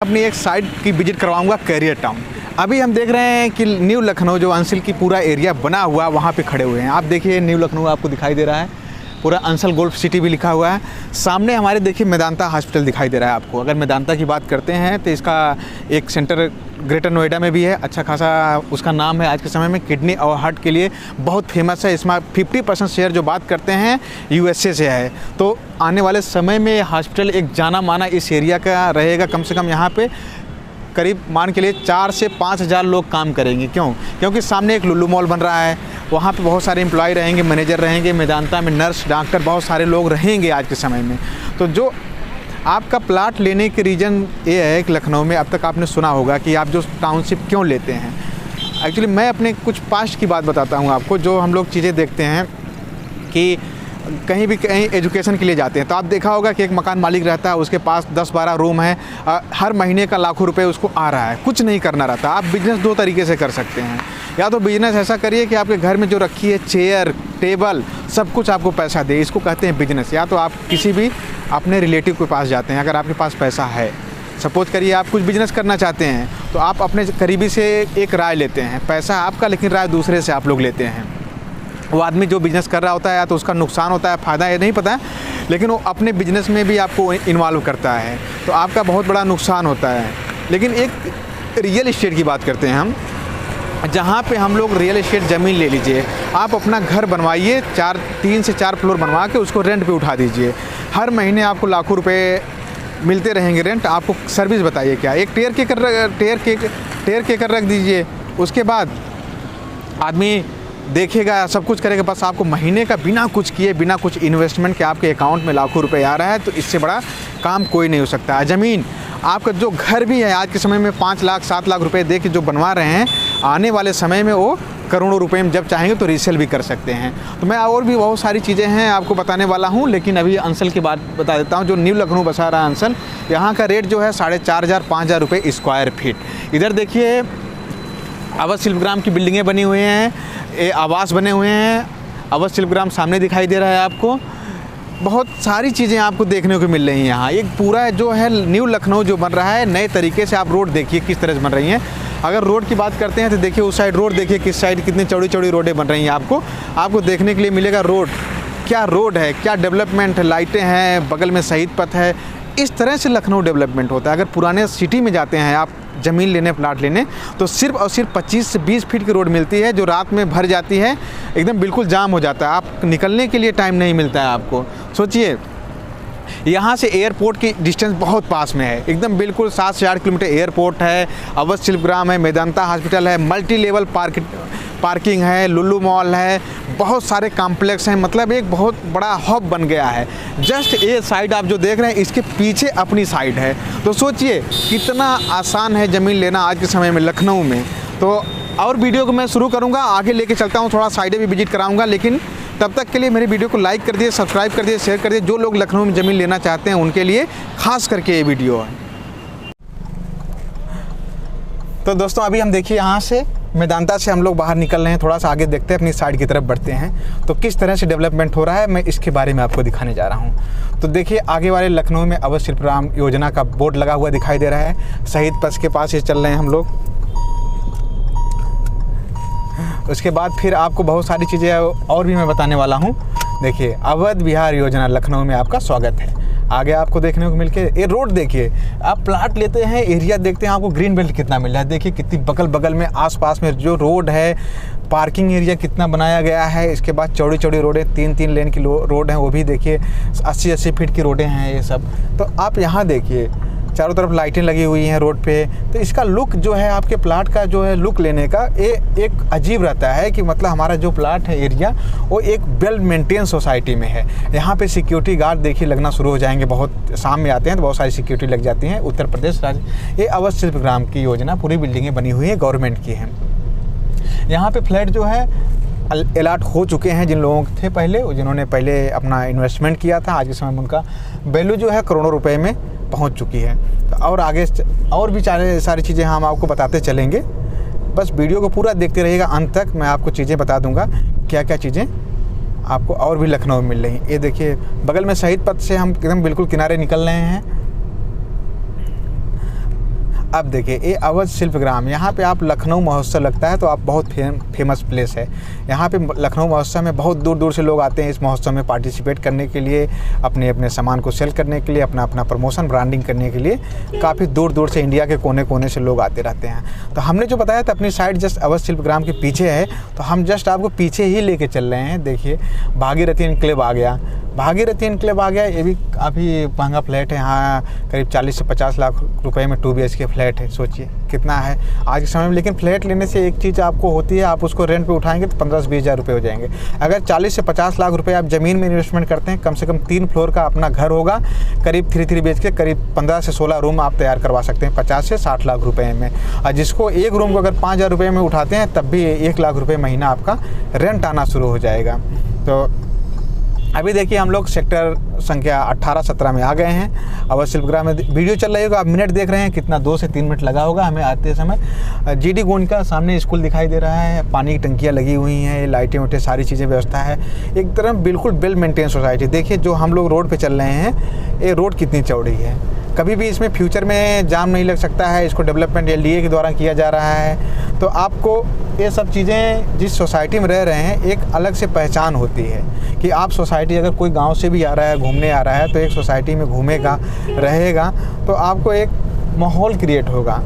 अपनी एक साइट की विजिट करवाऊंगा कैरियर टाउन। अभी हम देख रहे हैं कि न्यू लखनऊ जो अंसल की पूरा एरिया बना हुआ वहाँ पे खड़े हुए हैं। आप देखिए न्यू लखनऊ आपको दिखाई दे रहा है, पूरा अंसल गोल्फ सिटी भी लिखा हुआ है। सामने हमारे देखिए मेदांता हॉस्पिटल दिखाई दे रहा है आपको। अगर मेदांता की बात करते हैं तो इसका एक सेंटर ग्रेटर नोएडा में भी है, अच्छा खासा उसका नाम है। आज के समय में किडनी और हार्ट के लिए बहुत फेमस है। इसमें 50% शेयर जो बात करते हैं यूएसए से है। तो आने वाले समय में हॉस्पिटल एक जाना माना इस एरिया का रहेगा। कम से कम यहाँ पे करीब मान के लिए 4 से 5 हज़ार लोग काम करेंगे। क्योंकि सामने एक लुल्लू मॉल बन रहा है, वहाँ पे बहुत सारे एम्प्लॉय रहेंगे, मैनेजर रहेंगे, मेदांता में नर्स डॉक्टर बहुत सारे लोग रहेंगे आज के समय में। तो जो आपका प्लाट लेने के रीज़न ये है कि लखनऊ में अब तक आपने सुना होगा कि आप जो टाउनशिप क्यों लेते हैं। एक्चुअली मैं अपने कुछ पास्ट की बात बताता हूँ आपको। जो हम लोग चीज़ें देखते हैं कि कहीं एजुकेशन के लिए जाते हैं तो आप देखा होगा कि एक मकान मालिक रहता है, उसके पास 10-12 रूम है, हर महीने का लाखों रुपए उसको आ रहा है, कुछ नहीं करना रहता। आप बिजनेस 2 तरीके से कर सकते हैं। या तो बिजनेस ऐसा करिए कि आपके घर में जो रखी है चेयर टेबल सब कुछ आपको पैसा दे, इसको कहते हैं बिजनेस। या तो आप किसी भी अपने रिलेटिव के पास जाते हैं, अगर आपके पास पैसा है, सपोज करिए आप कुछ बिजनेस करना चाहते हैं तो आप अपने करीबी से एक राय लेते हैं। पैसा आपका लेकिन राय दूसरे से आप लोग लेते हैं। वो आदमी जो बिज़नेस कर रहा होता है या तो उसका नुकसान होता है, फ़ायदा है नहीं पता है, लेकिन वो अपने बिजनेस में भी आपको इन्वॉल्व करता है तो आपका बहुत बड़ा नुकसान होता है। लेकिन एक रियल इस्टेट की बात करते हैं हम, जहाँ पे हम लोग रियल इस्टेट ज़मीन ले लीजिए, आप अपना घर बनवाइए, 3 से 4 फ्लोर बनवा के उसको रेंट पे उठा दीजिए। हर महीने आपको लाखों रुपए मिलते रहेंगे रेंट। आपको सर्विस बताइए क्या, एक टेयर केकर रख दीजिए, उसके बाद आदमी देखेगा, सब कुछ करेगा, बस आपको महीने का बिना कुछ किए बिना कुछ इन्वेस्टमेंट के आपके अकाउंट में लाखों रुपए आ रहा है। तो इससे बड़ा काम कोई नहीं हो सकता। ज़मीन आपका जो घर भी है आज के समय में 5 लाख 7 लाख रुपए दे के जो बनवा रहे हैं, आने वाले समय में वो करोड़ों रुपए में जब चाहेंगे तो रीसेल भी कर सकते हैं। तो मैं और भी बहुत सारी चीज़ें हैं आपको बताने वाला हूँ, लेकिन अभी अंसल की बात बता देता हूँ। जो न्यू लखनऊ बसा रहा है अंसल, यहाँ का रेट जो है 4,500-5,000 रुपये स्क्वायर फीट। इधर देखिए अवध शिल्पग्राम की बिल्डिंगें बनी हुई हैं, ये आवास बने हुए हैं। अवध शिल्पग्राम सामने दिखाई दे रहा है आपको। बहुत सारी चीज़ें आपको देखने को मिल रही हैं यहाँ। एक पूरा जो है न्यू लखनऊ जो बन रहा है नए तरीके से। आप रोड देखिए किस तरह से बन रही हैं। अगर रोड की बात करते हैं तो देखिए उस साइड रोड देखिए, किस साइड कितनी चौड़ी चौड़ी रोडें बन रही हैं। आपको देखने के लिए मिलेगा रोड, क्या रोड है, क्या डेवलपमेंट है, लाइटें हैं, बगल में शहीद पथ है। इस तरह से लखनऊ डेवलपमेंट होता है। अगर पुराने सिटी में जाते हैं आप ज़मीन लेने, प्लाट लेने, तो सिर्फ और सिर्फ 25 से 20 फीट की रोड मिलती है, जो रात में भर जाती है, एकदम बिल्कुल जाम हो जाता है। आप निकलने के लिए टाइम नहीं मिलता है आपको। सोचिए यहाँ से एयरपोर्ट की डिस्टेंस बहुत पास में है, एकदम बिल्कुल 7 से 8 किलोमीटर एयरपोर्ट है, अवध शिल्पग्राम है, मेदांता हॉस्पिटल है, मल्टी लेवल पार्किंग है, लुल्लू मॉल है, बहुत सारे कॉम्प्लेक्स हैं। मतलब एक बहुत बड़ा हब बन गया है। जस्ट ये साइड आप जो देख रहे हैं इसके पीछे अपनी साइड है। तो सोचिए कितना आसान है ज़मीन लेना आज के समय में लखनऊ में। तो और वीडियो को मैं शुरू करूँगा, आगे लेके चलता हूँ, थोड़ा साइडें भी विजिट कराऊँगा। लेकिन तब तक के लिए मेरी वीडियो को लाइक कर दिए, सब्सक्राइब कर दिए, शेयर कर दिए। जो लोग लखनऊ में ज़मीन लेना चाहते हैं उनके लिए ख़ास करके ये वीडियो है। तो दोस्तों अभी हम देखिए यहाँ से मेदांता से हम लोग बाहर निकल रहे हैं, थोड़ा सा आगे देखते हैं, अपनी साइड की तरफ बढ़ते हैं। तो किस तरह से डेवलपमेंट हो रहा है मैं इसके बारे में आपको दिखाने जा रहा हूँ। तो देखिए आगे वाले लखनऊ में अवध शिल्पग्राम योजना का बोर्ड लगा हुआ दिखाई दे रहा है। शहीद पथ के पास ही चल रहे हैं हम लोग। उसके बाद फिर आपको बहुत सारी चीज़ें और भी मैं बताने वाला हूँ। देखिए अवध विहार योजना लखनऊ में आपका स्वागत है। आगे आपको देखने को मिलके ये रोड देखिए, आप प्लाट लेते हैं, एरिया देखते हैं, आपको ग्रीन बेल्ट कितना मिल रहा है। देखिए कितनी बगल में आसपास में जो रोड है, पार्किंग एरिया कितना बनाया गया है। इसके बाद चौड़ी चौड़ी रोडें, 3-3 लेन की रोड हैं, वो भी देखिए 80-80 फीट की रोडें हैं ये सब। तो आप यहाँ देखिए चारों तरफ लाइटें लगी हुई हैं रोड पे। तो इसका लुक जो है आपके प्लाट का जो है लुक लेने का ये एक अजीब रहता है कि मतलब हमारा जो प्लाट है एरिया वो एक वेल मेंटेन सोसाइटी में है। यहाँ पे सिक्योरिटी गार्ड देखिए लगना शुरू हो जाएंगे। बहुत शाम में आते हैं तो बहुत सारी सिक्योरिटी लग जाती हैं। उत्तर प्रदेश राज्य ये अवध शिल्पग्राम की योजना, पूरी बिल्डिंगें बनी हुई हैं, गवर्नमेंट की हैं। यहाँ पे फ्लैट जो है अलॉट हो चुके हैं जिन लोगों के थे पहले, जिन्होंने पहले अपना इन्वेस्टमेंट किया था। आज के समय में उनका वैल्यू जो है करोड़ों रुपए में पहुंच चुकी है। तो और आगे और भी सारी चीज़ें हम आपको बताते चलेंगे। बस वीडियो को पूरा देखते रहिएगा अंत तक। मैं आपको चीज़ें बता दूंगा क्या क्या चीज़ें आपको और भी लखनऊ में मिल रही हैं। ये देखिए बगल में शहीद पथ से हम एकदम बिल्कुल किनारे निकल रहे हैं। अब देखिए ये अवध शिल्पग्राम, यहाँ पे आप लखनऊ महोत्सव लगता है तो आप बहुत फेमस प्लेस है। यहाँ पे लखनऊ महोत्सव में बहुत दूर दूर से लोग आते हैं इस महोत्सव में पार्टिसिपेट करने के लिए, अपने अपने सामान को सेल करने के लिए, अपना अपना प्रमोशन ब्रांडिंग करने के लिए काफ़ी दूर दूर से इंडिया के कोने कोने से लोग आते रहते हैं। तो हमने जो बताया था अपनी साइड जस्ट अवध शिल्पग्राम के पीछे है, तो हम जस्ट आपको पीछे ही लेके चल रहे हैं। देखिए भागीरथी एन्क्लेव आ गया, भागीरथी एन्क्लेव आ गया। ये भी काफ़ी महंगा फ्लैट है, यहाँ करीब 40 से 50 लाख रुपए में 2 BHK फ्लैट है। सोचिए कितना है आज के समय में। लेकिन फ्लैट लेने से एक चीज़ आपको होती है, आप उसको रेंट पे उठाएंगे तो 15 से 20 हज़ार रुपये हो जाएंगे। अगर 40 से 50 लाख रुपए आप ज़मीन में इन्वेस्टमेंट करते हैं, कम से कम 3 फ्लोर का अपना घर होगा, करीब 3 BHK, करीब 15 से 16 रूम आप तैयार करवा सकते हैं 50 से 60 लाख रुपए में। और जिसको एक रूम को अगर 5,000 रुपये में उठाते हैं तब भी 1 लाख रुपये महीना आपका रेंट आना शुरू हो जाएगा। तो अभी देखिए हम लोग सेक्टर संख्या 18-17 में आ गए हैं। अवध शिल्पग्राम में वीडियो चल रही होगा, आप मिनट देख रहे हैं कितना, 2 से 3 मिनट लगा होगा हमें आते समय। GD गोंड का सामने स्कूल दिखाई दे रहा है, पानी की टंकियाँ लगी हुई हैं, लाइटें वाइटें सारी चीज़ें व्यवस्था है, एक तरह बिल्कुल वेल मेंटेन सोसाइटी। देखिए जो हम लोग रोड पे चल रहे हैं, ये रोड कितनी चौड़ी है, कभी भी इसमें फ्यूचर में जाम नहीं लग सकता है। इसको डेवलपमेंट LDA के द्वारा किया जा रहा है। तो आपको ये सब चीज़ें जिस सोसाइटी में रह रहे हैं एक अलग से पहचान होती है कि आप सोसाइटी, अगर कोई गांव से भी आ रहा है, घूमने आ रहा है, तो एक सोसाइटी में घूमेगा, रहेगा, तो आपको एक माहौल क्रिएट होगा।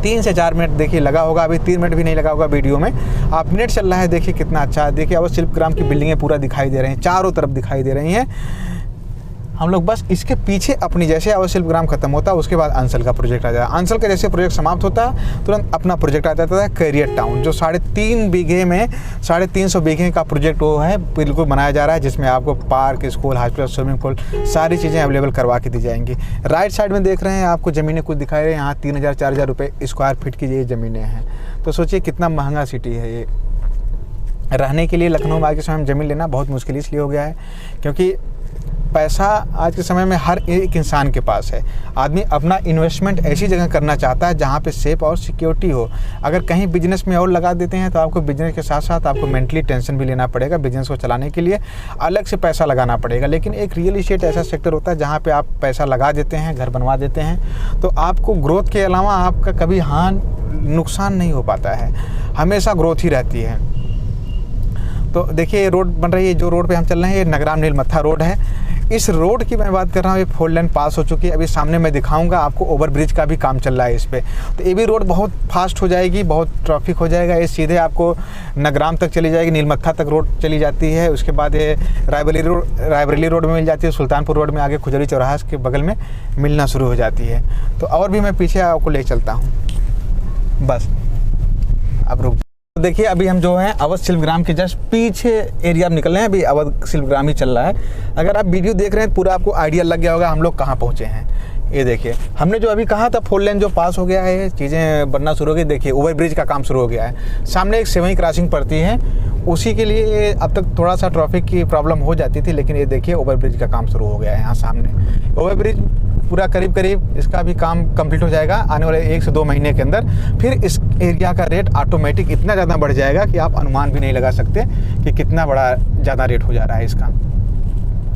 3 से 4 मिनट देखिए लगा होगा, अभी 3 मिनट भी नहीं लगा होगा वीडियो में, आप मिनट चल रहा है। देखिए कितना अच्छा है। देखिए अवध शिल्पग्राम की बिल्डिंगें पूरा दिखाई दे रही हैं, चारों तरफ दिखाई दे रही हैं। हम लोग बस इसके पीछे अपनी, जैसे अवध शिल्पग्राम खत्म होता है उसके बाद अंसल का प्रोजेक्ट आ जाता है। अंसल का जैसे प्रोजेक्ट समाप्त होता है तुरंत अपना प्रोजेक्ट आ जाता है कैरियर टाउन, जो 3.5 बीघे में 350 बीघे का प्रोजेक्ट वो है बिल्कुल बनाया जा रहा है, जिसमें आपको park, school, hospital, swimming pool सारी चीज़ें अवेलेबल करवा के दी जाएंगी। राइट साइड में देख रहे हैं आपको ज़मीनें कुछ दिखाई रही हैं, यहाँ 3,000-4,000 रुपये स्क्वायर फीट की ये ज़मीनें हैं। तो सोचिए कितना महंगा सिटी है ये। रहने के लिए लखनऊ में आज के समय में ज़मीन लेना बहुत मुश्किल इसलिए हो गया है क्योंकि पैसा आज के समय में हर एक इंसान के पास है। आदमी अपना इन्वेस्टमेंट ऐसी जगह करना चाहता है जहाँ पे सेफ और सिक्योरिटी हो। अगर कहीं बिजनेस में और लगा देते हैं तो आपको बिजनेस के साथ साथ आपको मेंटली टेंशन भी लेना पड़ेगा। बिजनेस को चलाने के लिए अलग से पैसा लगाना पड़ेगा। लेकिन एक रियल इस्टेट ऐसा सेक्टर होता है जहाँ पे आप पैसा लगा देते हैं, घर बनवा देते हैं, तो आपको ग्रोथ के अलावा आपका कभी नुकसान नहीं हो पाता है, हमेशा ग्रोथ ही रहती है। तो देखिए ये रोड बन रही है, जो रोड पे हम चल रहे हैं ये नगराम नीलमत्था रोड है। इस रोड की मैं बात कर रहा हूँ, ये 4 लेन पास हो चुकी है। अभी सामने मैं दिखाऊंगा आपको, ओवरब्रिज का भी काम चल रहा है इस पर। तो ये भी रोड बहुत फास्ट हो जाएगी, बहुत ट्रैफिक हो जाएगा। ये सीधे आपको नगराम तक चली जाएगी, नीलमत्था तक रोड चली जाती है। उसके बाद ये रायबरेली रोड में मिल जाती है, सुल्तानपुर रोड में आगे खुजरी चौराहा के बगल में मिलना शुरू हो जाती है। तो और भी मैं पीछे आपको ले चलता हूँ, बस अब रुक। देखिए अभी हम जो हैं अवध शिल्पग्राम के जस्ट पीछे एरिया में निकल रहे हैं। अभी अवध शिल्पग्राम ही चल रहा है। अगर आप वीडियो देख रहे हैं पूरा आपको आइडिया लग गया होगा हम लोग कहाँ पहुँचे हैं। ये देखिए हमने जो अभी कहा था 4 लेन जो पास हो गया है, चीज़ें बनना शुरू हो गई। देखिए ओवरब्रिज का काम शुरू हो गया है। सामने एक 7वीं क्रॉसिंग पड़ती है, उसी के लिए अब तक थोड़ा सा ट्रैफिक की प्रॉब्लम हो जाती थी, लेकिन ये देखिए ओवरब्रिज का काम शुरू हो गया है। यहाँ सामने ओवरब्रिज पूरा करीब इसका भी काम कंप्लीट हो जाएगा आने वाले 1 से 2 महीने के अंदर। फिर इस एरिया का रेट ऑटोमेटिक इतना ज़्यादा बढ़ जाएगा कि आप अनुमान भी नहीं लगा सकते कि कितना बड़ा ज़्यादा रेट हो जा रहा है इसका।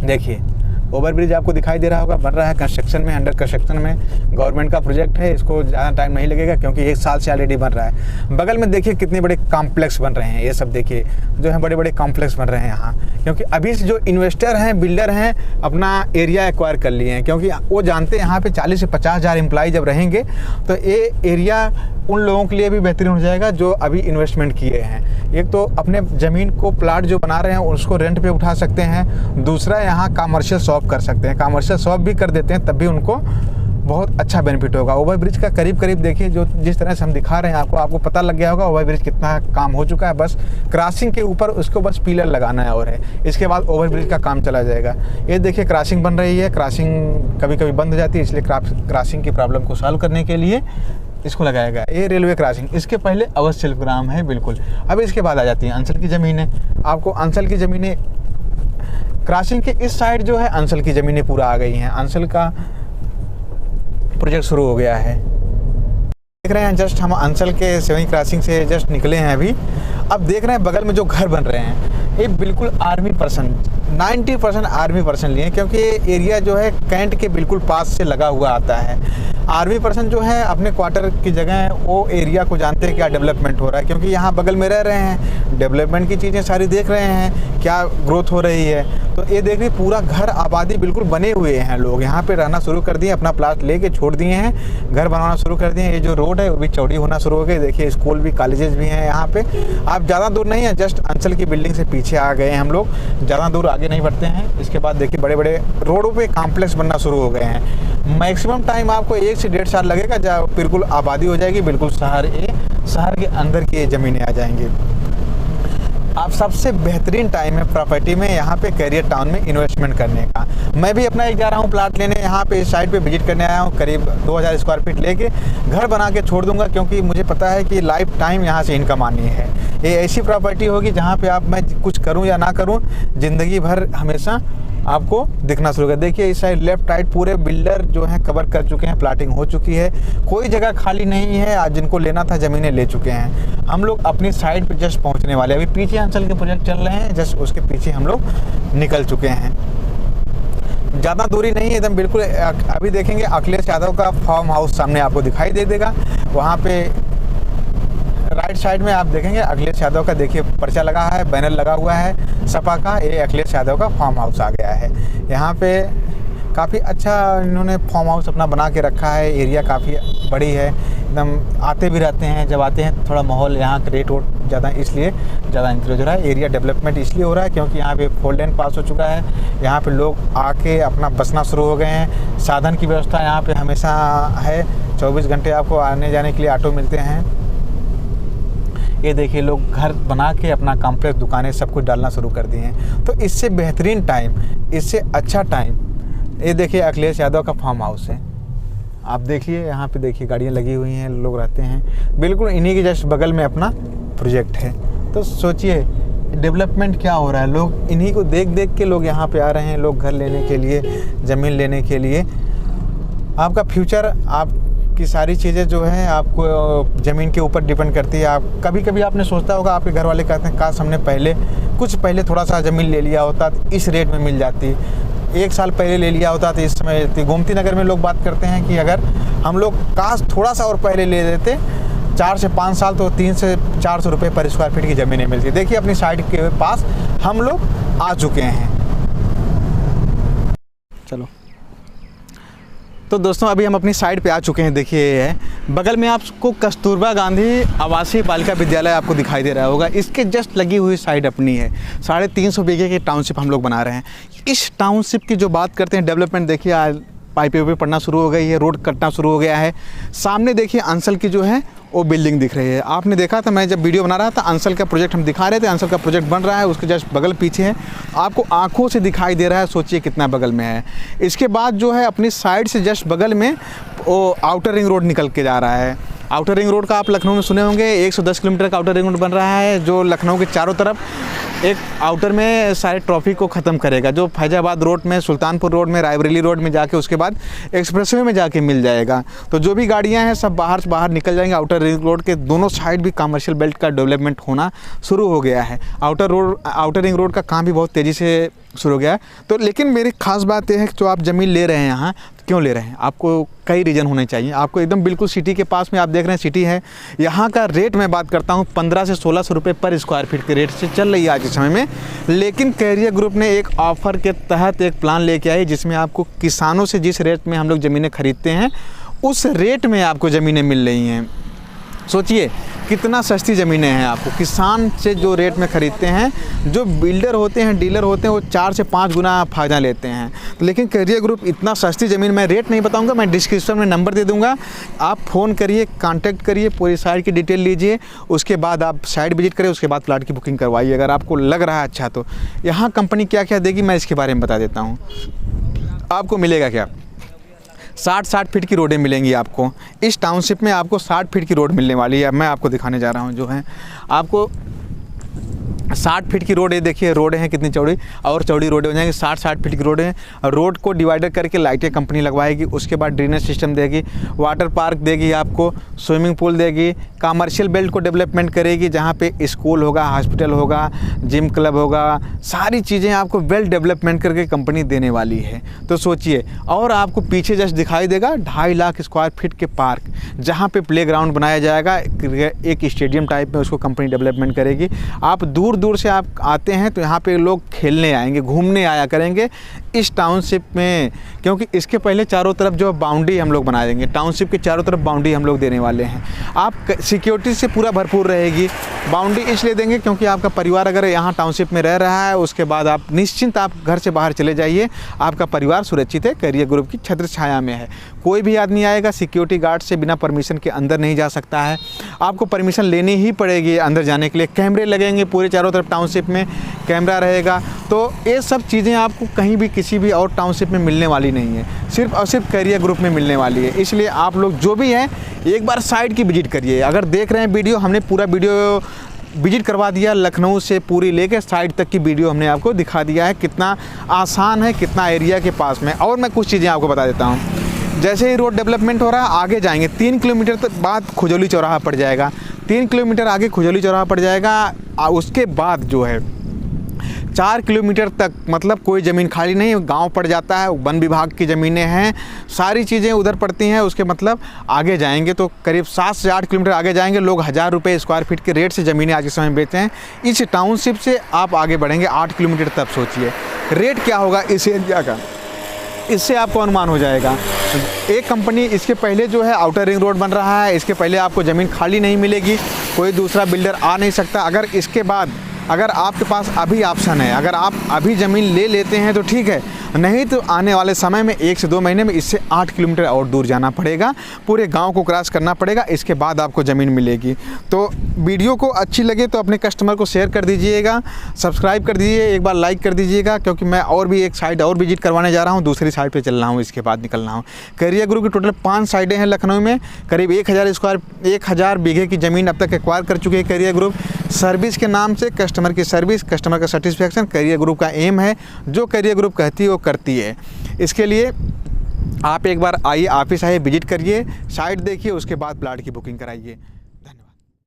देखिए ओवरब्रिज आपको दिखाई दे रहा होगा, बन रहा है कंस्ट्रक्शन में, अंडर कंस्ट्रक्शन में। गवर्नमेंट का प्रोजेक्ट है, इसको ज़्यादा टाइम नहीं लगेगा क्योंकि 1 साल से ऑलरेडी बन रहा है। बगल में देखिए कितने बड़े कॉम्प्लेक्स बन रहे हैं। ये सब देखिए जो है बड़े बड़े कॉम्प्लेक्स बन रहे हैं यहाँ, क्योंकि अभी से जो इन्वेस्टर हैं, बिल्डर हैं, अपना एरिया एक्वायर कर लिए हैं, क्योंकि वो जानते हैं यहाँ पे 40 से 50 हज़ार एम्प्लॉय जब रहेंगे तो ये एरिया उन लोगों के लिए भी बेहतरीन हो जाएगा जो अभी इन्वेस्टमेंट किए हैं। एक तो अपने ज़मीन को प्लाट जो बना रहे हैं उसको रेंट पे उठा सकते हैं, दूसरा यहाँ कमर्शियल शॉप कर सकते हैं, कमर्शियल शॉप भी कर देते हैं तब भी उनको बहुत अच्छा बेनिफिट होगा। ओवरब्रिज का करीब देखिए जो जिस तरह से हम दिखा रहे हैं आपको पता लग गया होगा ओवरब्रिज कितना काम हो चुका है। बस क्रॉसिंग के ऊपर उसको बस पिलर लगाना है और है, इसके बाद ओवरब्रिज का काम चला जाएगा। ये देखिए क्रॉसिंग बन रही है, क्रॉसिंग कभी कभी बंद हो जाती है, इसलिए क्रॉसिंग की प्रॉब्लम को सॉल्व करने के लिए इसको लगाया गया। ये रेलवे क्रॉसिंग, इसके पहले अवध शिल्पग्राम है बिल्कुल। अब इसके बाद आ जाती है अंसल की ज़मीनें। आपको अंसल की ज़मीनें क्रॉसिंग के इस साइड जो है अंसल की ज़मीनें पूरा आ गई हैं, अंसल का प्रोजेक्ट शुरू हो गया है। देख रहे हैं जस्ट हम अंसल के 7वीं क्रॉसिंग से जस्ट निकले हैं अभी। अब देख रहे हैं बगल में जो घर बन रहे हैं ये बिल्कुल आर्मी पर्सन 90% आर्मी पर्सन लिए, क्योंकि एरिया जो है कैंट के बिल्कुल पास से लगा हुआ आता है। आर्मी पर्सन जो है अपने क्वार्टर की जगह वो एरिया को जानते हैं क्या डेवलपमेंट हो रहा है, क्योंकि यहाँ बगल में रह रहे हैं, डेवलपमेंट की चीज़ें सारी देख रहे हैं, क्या ग्रोथ हो रही है। तो ये देख रही पूरा घर आबादी बिल्कुल बने हुए हैं, लोग यहाँ पे रहना शुरू कर दिए, अपना प्लाट लेके छोड़ दिए हैं, घर बनाना शुरू कर दिए हैं। ये जो रोड है वो भी चौड़ी होना शुरू हो गई। देखिए स्कूल भी, कॉलेजेस भी हैं यहाँ पे। आप ज़्यादा दूर नहीं है, जस्ट अंचल की बिल्डिंग से पीछे आ गए हैं हम लोग, ज़्यादा दूर आगे नहीं बढ़ते हैं। इसके बाद देखिए बड़े बड़े रोडों पे कॉम्प्लेक्स बनना शुरू हो गए हैं। मैक्सिमम टाइम आपको 1 से 1.5 साल लगेगा, जब बिल्कुल आबादी हो जाएगी, बिल्कुल शहर के अंदर की ज़मीनें आ जाएंगी। आप सबसे बेहतरीन टाइम है प्रॉपर्टी में यहाँ पे कैरियर टाउन में इन्वेस्टमेंट करने का। मैं भी अपना एक जा रहा हूँ प्लाट लेने, यहाँ पे इस साइड पे विजिट करने आया हूँ। करीब 2000 स्क्वायर फीट लेके घर बना के छोड़ दूंगा, क्योंकि मुझे पता है कि लाइफ टाइम यहाँ से इनकम आनी है। ये ऐसी प्रॉपर्टी होगी जहाँ पे आप मैं कुछ करूँ या ना करूँ, ज़िंदगी भर हमेशा आपको दिखना शुरू कर। देखिए इस साइड लेफ्ट राइट पूरे बिल्डर जो हैं कवर कर चुके हैं, प्लाटिंग हो चुकी है, कोई जगह खाली नहीं है। आज जिनको लेना था ज़मीनें ले चुके हैं। हम लोग अपनी साइड पे जस्ट पहुंचने वाले, अभी पीछे अंचल के प्रोजेक्ट चल रहे हैं, जस्ट उसके पीछे हम लोग निकल चुके हैं। ज़्यादा दूरी नहीं है, एकदम बिल्कुल। अभी देखेंगे अखिलेश यादव का फार्म हाउस सामने आपको दिखाई दे देगा। वहाँ पे राइट साइड में आप देखेंगे अखिलेश यादव का, देखिए पर्चा लगा है, बैनर लगा हुआ है सपा का। ये अखिलेश यादव का फार्म हाउस आ गया है। यहाँ पे काफ़ी अच्छा इन्होंने फार्म हाउस अपना बना के रखा है। एरिया काफ़ी बड़ी है, एकदम आते भी रहते हैं। जब आते हैं थोड़ा माहौल यहाँ का रेट वोट ज़्यादा, इसलिए ज़्यादा इंक्रीज हो रहा है। एरिया डेवलपमेंट इसलिए हो रहा है क्योंकि यहाँ पे 4 लेन पास हो चुका है। यहाँ पे लोग आके अपना बसना शुरू हो गए हैं। साधन की व्यवस्था यहाँ पे हमेशा है, 24 घंटे आपको आने जाने के लिए ऑटो मिलते हैं। ये देखिए लोग घर बना के अपना कॉम्प्लेक्स, दुकानें सब कुछ डालना शुरू कर दिए हैं। तो इससे बेहतरीन टाइम, इससे अच्छा टाइम, ये देखिए अखिलेश यादव का फार्म हाउस है। आप देखिए यहाँ पे देखिए गाड़ियाँ लगी हुई हैं, लोग रहते हैं, बिल्कुल इन्हीं के जस्ट बगल में अपना प्रोजेक्ट है। तो सोचिए डेवलपमेंट क्या हो रहा है। लोग इन्हीं को देख देख के लोग यहाँ पे आ रहे हैं, लोग घर लेने के लिए, ज़मीन लेने के लिए। आपका फ्यूचर, आपकी सारी चीज़ें जो हैं आपको ज़मीन के ऊपर डिपेंड करती है। आप कभी कभी आपने सोचता होगा, आपके घर वाले कहते हैं काश हमने पहले थोड़ा सा ज़मीन ले लिया होता तो इस रेट में मिल जाती, 1 साल पहले ले लिया होता तो इस समय। गोमती नगर में लोग बात करते हैं कि अगर हम लोग काश थोड़ा सा और पहले ले लेते, 4 से 5 साल तो 300 से 400 रुपये पर स्क्वायर फीट की ज़मीनें मिलती। देखिए अपनी साइड के पास हम लोग आ चुके हैं। चलो तो दोस्तों अभी हम अपनी साइड पे आ चुके हैं। देखिए ये है बगल में आपको कस्तूरबा गांधी आवासीय बालिका विद्यालय आपको दिखाई दे रहा होगा। इसके जस्ट लगी हुई साइड अपनी है। 350 बीघे की टाउनशिप हम लोग बना रहे हैं। इस टाउनशिप की जो बात करते हैं डेवलपमेंट, देखिए आज पाइपें भी पड़ना शुरू हो गई है, रोड कटना शुरू हो गया है। सामने देखिए अंसल की जो है वो बिल्डिंग दिख रही है। आपने देखा था, मैं जब वीडियो बना रहा था अंसल का प्रोजेक्ट हम दिखा रहे थे, अंसल का प्रोजेक्ट बन रहा है, उसके जस्ट बगल पीछे है, आपको आंखों से दिखाई दे रहा है। सोचिए कितना बगल में है। इसके बाद जो है अपनी साइड से जस्ट बगल में वो आउटर रिंग रोड निकल के जा रहा है। आउटर रिंग रोड का आप लखनऊ में सुने होंगे, 110 किलोमीटर का आउटर रिंग रोड बन रहा है, जो लखनऊ के चारों तरफ एक आउटर में सारे ट्रैफिक को ख़त्म करेगा, जो फैजाबाद रोड में, सुल्तानपुर रोड में, रायबरेली रोड में जाके उसके बाद एक्सप्रेसवे में जाके मिल जाएगा। तो जो भी गाड़ियां हैं सब बाहर से बाहर निकल जाएंगे। आउटर रिंग रोड के दोनों साइड भी कमर्शियल बेल्ट का डेवलपमेंट होना शुरू हो गया है। आउटर रिंग रोड का काम भी बहुत तेज़ी से शुरू हो गया है। तो लेकिन मेरी खास बात यह है कि जो आप ज़मीन ले रहे हैं यहाँ, तो क्यों ले रहे हैं, आपको कई रीज़न होने चाहिए। आपको एकदम बिल्कुल सिटी के पास में, आप देख रहे हैं सिटी है। यहाँ का रेट मैं बात करता हूँ 1500 से 1600 रुपये पर स्क्वायर फीट के रेट से चल रही है आज के समय में। लेकिन कैरियर ग्रुप ने एक ऑफ़र के तहत एक प्लान लेके आई, जिसमें आपको किसानों से जिस रेट में हम लोग ज़मीनें खरीदते हैं उस रेट में आपको ज़मीनें मिल रही हैं। सोचिए कितना सस्ती ज़मीनें हैं। आपको किसान से जो रेट में ख़रीदते हैं, जो बिल्डर होते हैं, डीलर होते हैं, वो 4 से 5 गुना फ़ायदा लेते हैं। लेकिन कैरियर ग्रुप इतना सस्ती ज़मीन, मैं रेट नहीं बताऊंगा, मैं डिस्क्रिप्शन में नंबर दे दूंगा, आप फ़ोन करिए, कांटेक्ट करिए, पूरी साइड की डिटेल लीजिए, उसके बाद आप साइट विजिट करिए, उसके बाद प्लाट की बुकिंग करवाइए। अगर आपको लग रहा है अच्छा, तो यहाँ कंपनी क्या क्या देगी मैं इसके बारे में बता देता हूँ। आपको मिलेगा क्या, 60 फीट की रोडें मिलेंगी आपको। इस टाउनशिप में आपको 60 फीट की रोड मिलने वाली है। मैं आपको दिखाने जा रहा हूँ, जो है आपको 60 फीट की रोड है, देखिए रोड है कितनी चौड़ी, और चौड़ी रोड हो जाएंगी, 60 फीट की रोड है। रोड को डिवाइडर करके लाइटें कंपनी लगवाएगी, उसके बाद ड्रेनेज सिस्टम देगी, वाटर पार्क देगी, आपको स्विमिंग पूल देगी, कमर्शियल बेल्ट को डेवलपमेंट करेगी, जहाँ पे स्कूल होगा, हॉस्पिटल होगा, जिम क्लब होगा, सारी चीज़ें आपको वेल डेवलपमेंट करके कंपनी देने वाली है। तो सोचिए, और आपको पीछे जस्ट दिखाई देगा 2.5 लाख स्क्वायर फीट के पार्क, जहाँ पे प्लेग्राउंड बनाया जाएगा, एक स्टेडियम टाइप में उसको कंपनी डेवलपमेंट करेगी। आप दूर दूर से आप आते हैं तो यहाँ पे लोग खेलने आएंगे, घूमने आया करेंगे इस टाउनशिप में, क्योंकि इसके पहले चारों तरफ जो बाउंड्री हम लोग बना देंगे, टाउनशिप के चारों तरफ बाउंड्री हम लोग देने वाले हैं। आप सिक्योरिटी से पूरा भरपूर रहेगी। बाउंड्री इसलिए देंगे क्योंकि आपका परिवार अगर यहाँ टाउनशिप में रह रहा है, उसके बाद आप निश्चिंत आप घर से बाहर चले जाइए, आपका परिवार सुरक्षित है, कैरियर ग्रुप की छत्र छाया में है। कोई भी आदमी आएगा सिक्योरिटी गार्ड से बिना परमिशन के अंदर नहीं जा सकता है, आपको परमिशन लेनी ही पड़ेगी अंदर जाने के लिए। कैमरे लगेंगे पूरे चारों तरफ, टाउनशिप में कैमरा रहेगा। तो ये सब चीज़ें आपको कहीं भी किसी भी और टाउनशिप में मिलने वाली नहीं है, सिर्फ और सिर्फ कैरियर ग्रुप में मिलने वाली है। इसलिए आप लोग जो भी हैं एक बार साइट की विजिट करिए। अगर देख रहे हैं वीडियो, हमने पूरा वीडियो विजिट करवा दिया, लखनऊ से पूरी लेके साइट तक की वीडियो हमने आपको दिखा दिया है, कितना आसान है, कितना एरिया के पास में। और मैं कुछ चीज़ें आपको बता देता हूँ। जैसे ही रोड डेवलपमेंट हो रहा है, आगे जाएंगे 3 किलोमीटर तक बाद खुजौली चौराहा पड़ जाएगा, 3 किलोमीटर आगे खुजौली चौराहा पड़ जाएगा। उसके बाद जो है 4 किलोमीटर तक मतलब कोई ज़मीन खाली नहीं, गांव पड़ जाता है, वन विभाग की ज़मीनें हैं, सारी चीज़ें उधर पड़ती हैं। उसके मतलब आगे जाएंगे तो करीब 7 से 8 किलोमीटर आगे जाएंगे, लोग 1000 रुपये स्क्वायर फीट के रेट से ज़मीनें आज के समय में बेचते हैं। इस टाउनशिप से आप आगे बढ़ेंगे 8 किलोमीटर, तब सोचिए रेट क्या होगा इस एरिया का, इससे आपको अनुमान हो जाएगा। एक कंपनी इसके पहले जो है आउटर रिंग रोड बन रहा है, इसके पहले आपको ज़मीन खाली नहीं मिलेगी, कोई दूसरा बिल्डर आ नहीं सकता। अगर इसके बाद अगर आपके पास अभी ऑप्शन है, अगर आप अभी ज़मीन ले लेते हैं तो ठीक है, नहीं तो आने वाले समय में 1 से 2 महीने में इससे 8 किलोमीटर और दूर जाना पड़ेगा, पूरे गांव को क्रॉस करना पड़ेगा, इसके बाद आपको ज़मीन मिलेगी। तो वीडियो को अच्छी लगे तो अपने कस्टमर को शेयर कर दीजिएगा, सब्सक्राइब कर दीजिए, एक बार लाइक कर दीजिएगा, क्योंकि मैं और भी एक साइट और विजिट करवाने जा रहा हूँ, दूसरी साइट पर चल रहा हूँ, इसके बाद निकल रहा हूँ। कैरियर ग्रुप की टोटल 5 साइटें हैं लखनऊ में, करीब 1000 बीघे की ज़मीन अब तक एक्वायर कर चुके हैं कैरियर ग्रुप। सर्विस के नाम से कस्टमर की सर्विस, कस्टमर का सेटिस्फेक्शन कैरियर ग्रुप का एम है। जो कैरियर ग्रुप कहती है वो करती है। इसके लिए आप एक बार आइए, ऑफिस आइए, विजिट करिए, साइट देखिए, उसके बाद प्लाट की बुकिंग कराइए।